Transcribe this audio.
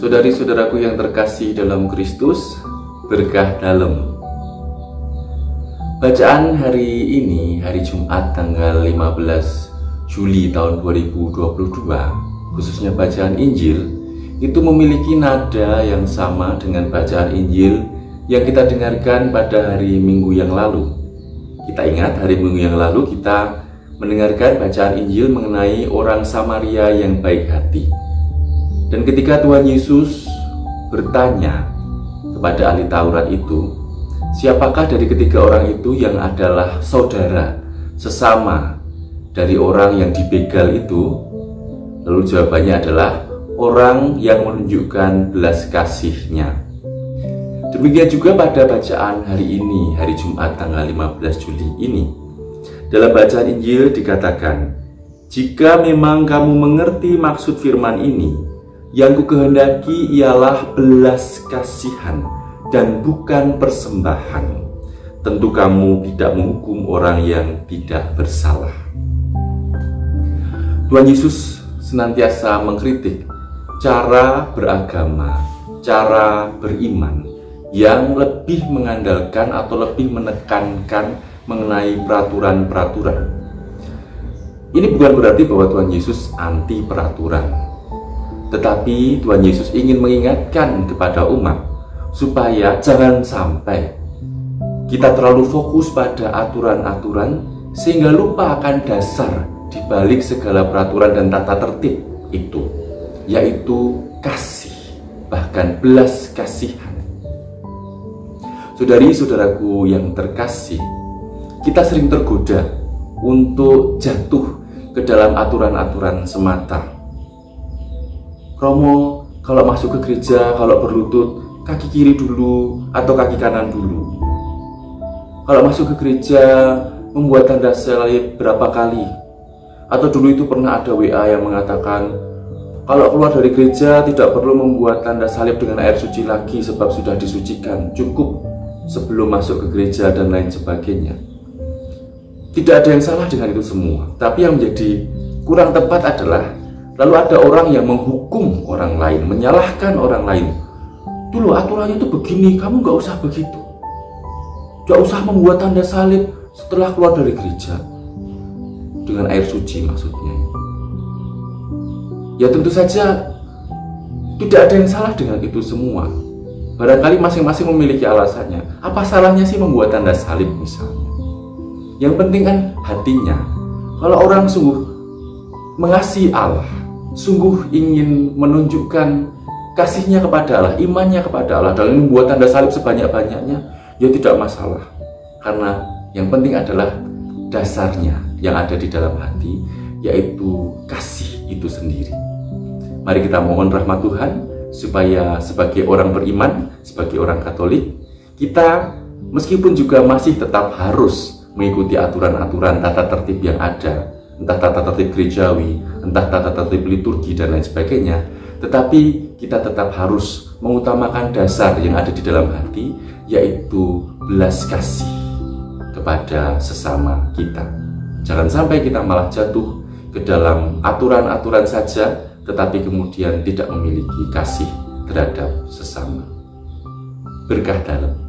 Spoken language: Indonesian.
Saudari-saudaraku yang terkasih dalam Kristus, berkah dalam. Bacaan hari ini, hari Jumat tanggal 15 Juli tahun 2022, khususnya bacaan Injil, itu memiliki nada yang sama dengan bacaan Injil yang kita dengarkan pada hari Minggu yang lalu. Kita ingat hari Minggu yang lalu kita mendengarkan bacaan Injil mengenai orang Samaria yang baik hati. Dan ketika Tuhan Yesus bertanya kepada ahli Taurat itu, siapakah dari ketiga orang itu yang adalah saudara, sesama dari orang yang dibegal itu? Lalu jawabannya adalah orang yang menunjukkan belas kasihnya. Demikian juga pada bacaan hari ini, hari Jumat tanggal 15 Juli ini. Dalam bacaan Injil dikatakan, "Jika memang kamu mengerti maksud firman ini, yang kukehendaki ialah belas kasihan dan bukan persembahan. Tentu kamu tidak menghukum orang yang tidak bersalah." Tuhan Yesus senantiasa mengkritik cara beragama, cara beriman yang lebih mengandalkan atau lebih menekankan mengenai peraturan-peraturan. Ini bukan berarti bahwa Tuhan Yesus anti peraturan. Tetapi Tuhan Yesus ingin mengingatkan kepada umat supaya jangan sampai kita terlalu fokus pada aturan-aturan sehingga lupa akan dasar di balik segala peraturan dan tata tertib itu, yaitu kasih, bahkan belas kasihan. Saudari-saudaraku yang terkasih, kita sering tergoda untuk jatuh ke dalam aturan-aturan semata. Romo, kalau masuk ke gereja, kalau berlutut, kaki kiri dulu atau kaki kanan dulu. Kalau masuk ke gereja, membuat tanda salib berapa kali? Atau dulu itu pernah ada WA yang mengatakan, kalau keluar dari gereja tidak perlu membuat tanda salib dengan air suci lagi sebab sudah disucikan, cukup sebelum masuk ke gereja dan lain sebagainya. Tidak ada yang salah dengan itu semua, tapi yang menjadi kurang tepat adalah lalu ada orang yang menghukum orang lain, menyalahkan orang lain. Dulu aturannya itu begini, kamu gak usah begitu. Gak usah membuat tanda salib setelah keluar dari gereja. Dengan air suci maksudnya. Ya tentu saja tidak ada yang salah dengan itu semua. Barangkali masing-masing memiliki alasannya. Apa salahnya sih membuat tanda salib misalnya? Yang penting kan hatinya. Kalau orang sungguh mengasihi Allah, sungguh ingin menunjukkan kasihnya kepada Allah, imannya kepada Allah, dan membuat tanda salib sebanyak-banyaknya, ya tidak masalah. Karena yang penting adalah dasarnya yang ada di dalam hati, yaitu kasih itu sendiri. Mari kita mohon rahmat Tuhan, supaya sebagai orang beriman, sebagai orang Katolik, kita meskipun juga masih tetap harus mengikuti aturan-aturan tata tertib yang ada, entah tata tertib gerejawi, entah tata tertib liturgi dan lain sebagainya, tetapi kita tetap harus mengutamakan dasar yang ada di dalam hati, yaitu belas kasih kepada sesama kita. Jangan sampai kita malah jatuh ke dalam aturan-aturan saja, tetapi kemudian tidak memiliki kasih terhadap sesama. Berkah dalam.